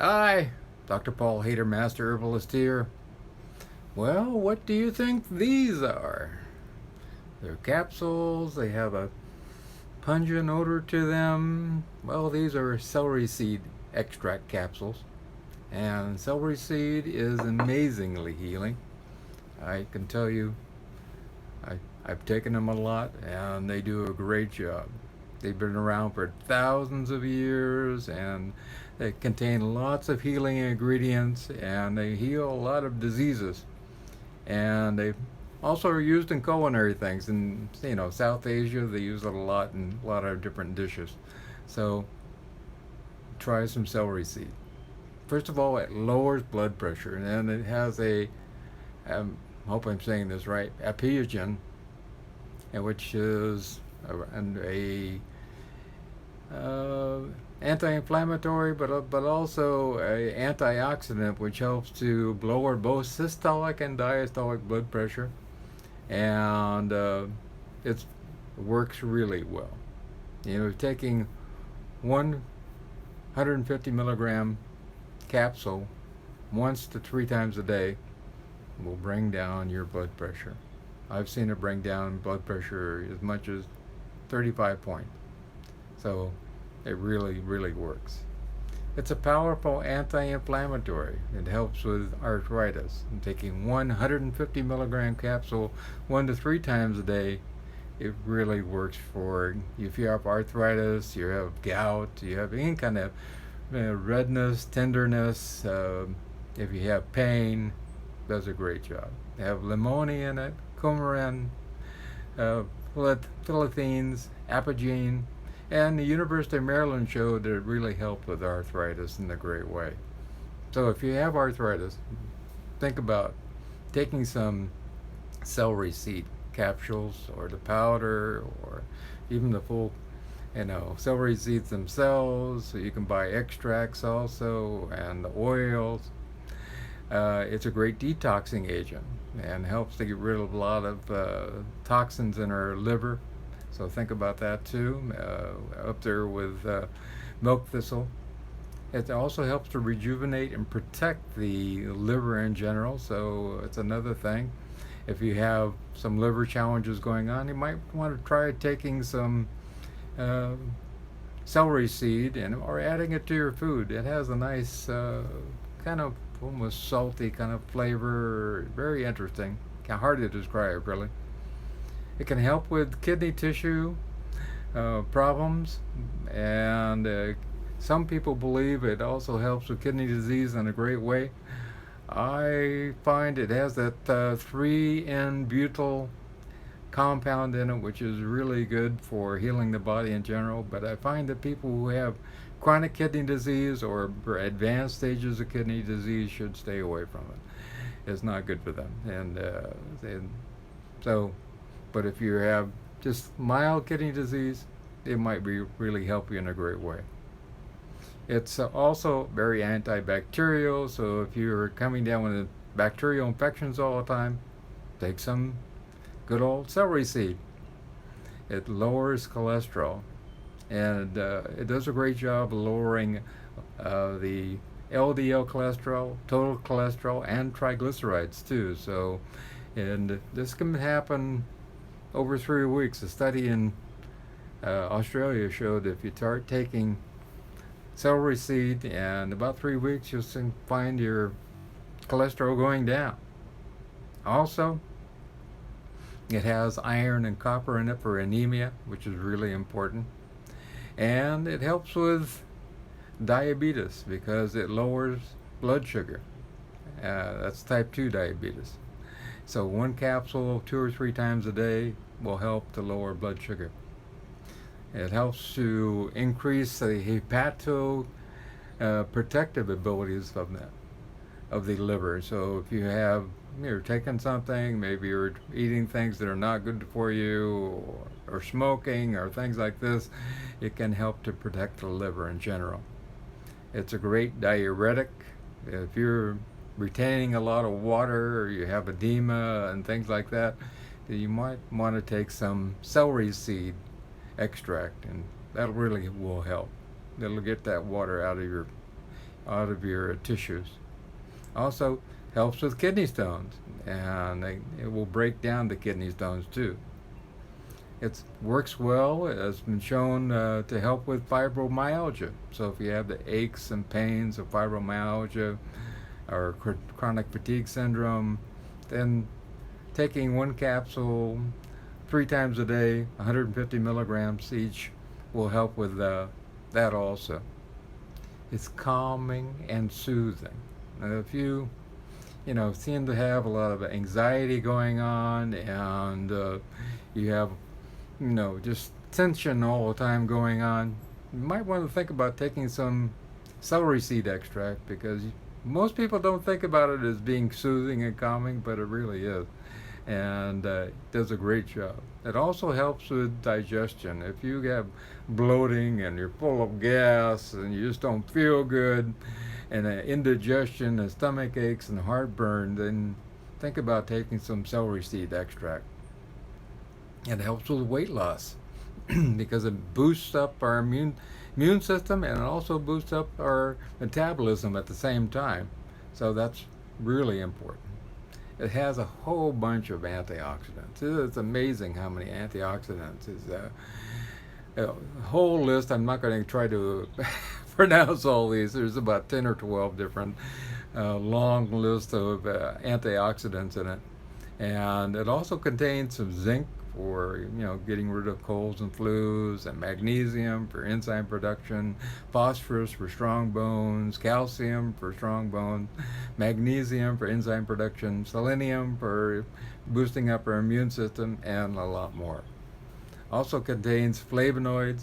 Hi, Dr. Paul Haider, Master Herbalist here. Well, what do you think these are? They're capsules, they have a pungent odor to them. Well, these are celery seed extract capsules. And celery seed is amazingly healing. I can tell you, I've taken them a lot and they do a great job. They've been around for thousands of years and they contain lots of healing ingredients and they heal a lot of diseases. And they also are used in culinary things. In South Asia, they use it a lot in a lot of different dishes. So try some celery seed. First of all, it lowers blood pressure, and it has I hope I'm saying this right, apiagen, which is a uh, anti-inflammatory, but also a antioxidant, which helps to lower both systolic and diastolic blood pressure, and it works really well. Taking 150 milligram capsule once to 3 times a day will bring down your blood pressure. I've seen it bring down blood pressure as much as 35 points. So it really, really works. It's a powerful anti-inflammatory. It helps with arthritis. And taking 150 milligram capsule 1 to 3 times a day, it really works for if you have arthritis, you have gout, you have any kind of redness, tenderness, if you have pain, does a great job. They have lemon in it, coumarin, philistines, apogene, and the University of Maryland showed that it really helped with arthritis in a great way. So if you have arthritis, think about taking some celery seed capsules or the powder or even the full celery seeds themselves. So you can buy extracts also and the oils. It's a great detoxing agent and helps to get rid of a lot of toxins in our liver. So think about that too, up there with milk thistle. It also helps to rejuvenate and protect the liver in general, so it's another thing. If you have some liver challenges going on, you might want to try taking some uh, celery seed or adding it to your food. It has a nice kind of almost salty kind of flavor, very interesting. Hard to describe, really. It can help with kidney tissue problems, and some people believe it also helps with kidney disease in a great way. I find it has that 3N-butyl compound in it, which is really good for healing the body in general. But I find that people who have chronic kidney disease or advanced stages of kidney disease should stay away from it. It's not good for them. And so, but if you have just mild kidney disease, it might really help you in a great way. It's also very antibacterial, so if you're coming down with bacterial infections all the time, take some good old celery seed. It lowers cholesterol, and it does a great job of lowering the LDL cholesterol, total cholesterol, and triglycerides too. So, and this can happen over 3 weeks. A study in Australia showed if you start taking celery seed, and about 3 weeks you'll soon find your cholesterol going down. Also, it has iron and copper in it for anemia, which is really important. And it helps with diabetes because it lowers blood sugar. That's type 2 diabetes. So 1 capsule 2 or 3 times a day will help to lower blood sugar. It helps to increase the hepato protective abilities of the liver. So if you're taking something, maybe you're eating things that are not good for you, or smoking, or things like this, it can help to protect the liver in general. It's a great diuretic. If you're retaining a lot of water or you have edema and things like that, you might want to take some celery seed extract, and that really will help. It'll get that water out of out of your tissues. Also helps with kidney stones, and it will break down the kidney stones too. It works well. It has been shown to help with fibromyalgia. So if you have the aches and pains of fibromyalgia or chronic fatigue syndrome, then taking one capsule 3 times a day, 150 milligrams each, will help with that also. It's calming and soothing. If you seem to have a lot of anxiety going on, and you have just tension all the time going on, you might want to think about taking some celery seed extract, because most people don't think about it as being soothing and calming, but it really is. And it does a great job. It also helps with digestion. If you have bloating and you're full of gas and you just don't feel good, and indigestion and stomach aches and heartburn, then think about taking some celery seed extract. It helps with weight loss because it boosts up our immune system, and it also boosts up our metabolism at the same time. So that's really important. It has a whole bunch of antioxidants. It's amazing how many antioxidants. It's a whole list. I'm not going to try to pronounce all these. There's about 10 or 12 different long list of antioxidants in it. And it also contains some zinc for getting rid of colds and flus, and magnesium for enzyme production, phosphorus for strong bones, calcium for strong bones, magnesium for enzyme production, selenium for boosting up our immune system, and a lot more. Also contains flavonoids,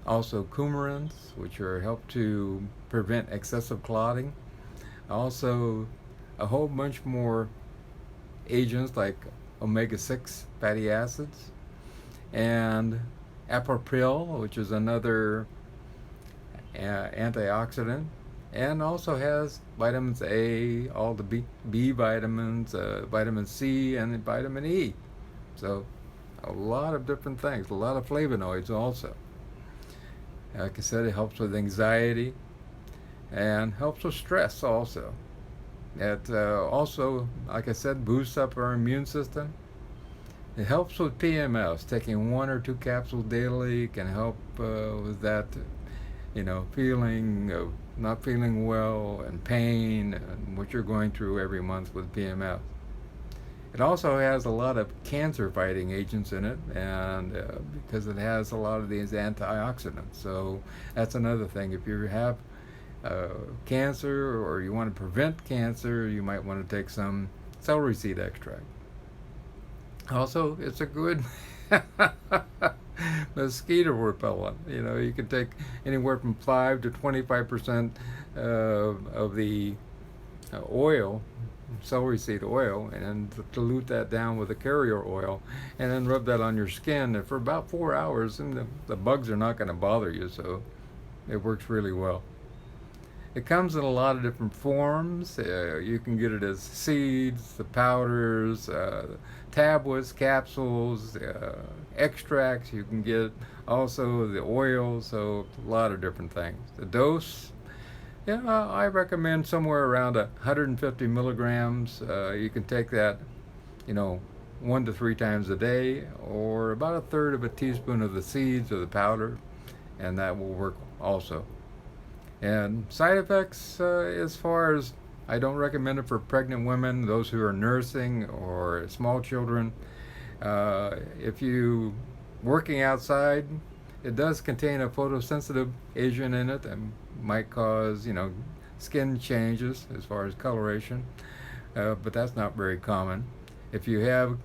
also coumarins, which help to prevent excessive clotting. Also a whole bunch more agents like omega-6 fatty acids, and apropryl, which is another antioxidant, and also has vitamins A, all the B vitamins, vitamin C, and vitamin E. So a lot of different things, a lot of flavonoids also. Like I said, it helps with anxiety and helps with stress also. It also, like I said, boosts up our immune system. It helps with PMS. Taking 1 or 2 capsules daily can help with that, feeling of not feeling well and pain and what you're going through every month with PMS. It also has a lot of cancer-fighting agents in it, and because it has a lot of these antioxidants. So that's another thing. If you have cancer, or you want to prevent cancer, you might want to take some celery seed extract. Also, it's a good mosquito repellent. You can take anywhere from 5 to 25% of the oil, celery seed oil, and dilute that down with a carrier oil, and then rub that on your skin. And for about 4 hours, and the bugs are not going to bother you, so it works really well. It comes in a lot of different forms. You can get it as seeds, the powders, tablets, capsules, extracts. You can get also the oil, so a lot of different things. The dose, I recommend somewhere around 150 milligrams. You can take that, 1 to 3 times a day, or about 1/3 of a teaspoon of the seeds or the powder, and that will work also. And side effects, as far as, I don't recommend it for pregnant women, those who are nursing, or small children. If you working outside, it does contain a photosensitive agent in it and might cause, skin changes as far as coloration, but that's not very common. If you have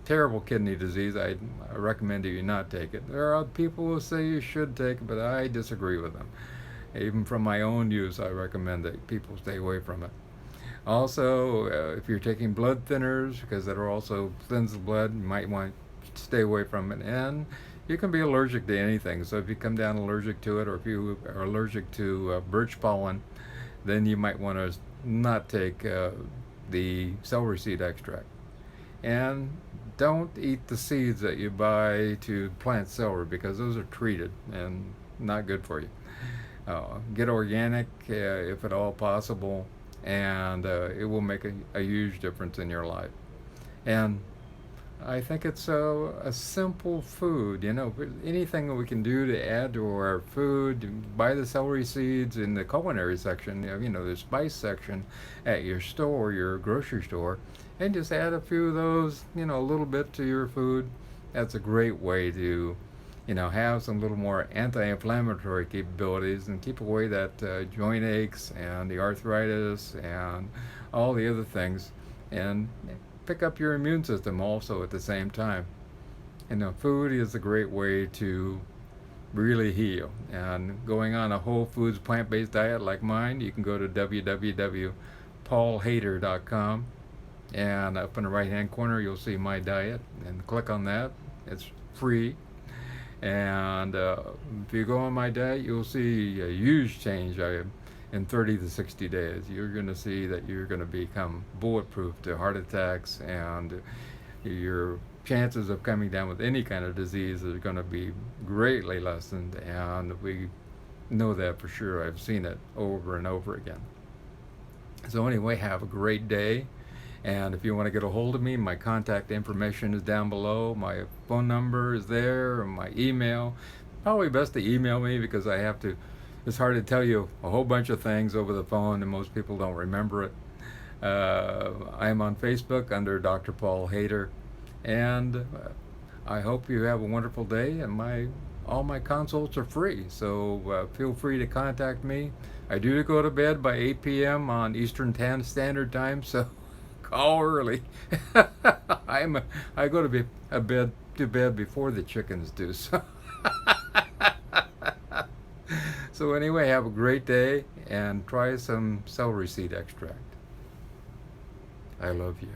terrible kidney disease, I recommend that you not take it. There are people who say you should take it, but I disagree with them. Even from my own use, I recommend that people stay away from it. Also, if you're taking blood thinners, because that are also thins the blood, you might want to stay away from it. And you can be allergic to anything. So if you come down allergic to it, or if you are allergic to birch pollen, then you might want to not take the celery seed extract. And don't eat the seeds that you buy to plant celery, because those are treated and not good for you. Get organic if at all possible, and it will make a huge difference in your life. And I think it's a simple food. Anything that we can do to add to our food. Buy the celery seeds in the culinary section, the spice section at your store, your grocery store, and just add a few of those, a little bit to your food. That's a great way to, have some little more anti-inflammatory capabilities and keep away that joint aches and the arthritis and all the other things. And pick up your immune system also at the same time. Food is a great way to really heal. And going on a whole foods plant-based diet like mine, you can go to www.paulhaider.com, and up in the right-hand corner you'll see my diet, and click on that. It's free. And if you go on my diet, you'll see a huge change in 30 to 60 days. You're going to see that you're going to become bulletproof to heart attacks, and your chances of coming down with any kind of disease are going to be greatly lessened. And we know that for sure. I've seen it over and over again. So anyway, have a great day. And if you want to get a hold of me, my contact information is down below. My phone number is there, and my email. Probably best to email me, because it's hard to tell you a whole bunch of things over the phone, and most people don't remember it. I am on Facebook under Dr. Paul Haider, and I hope you have a wonderful day. And all my consults are free, so feel free to contact me. I do go to bed by 8 p.m. on Eastern Standard Time, so call early. I go to bed before the chickens do. So. So anyway, have a great day, and try some celery seed extract. I love you.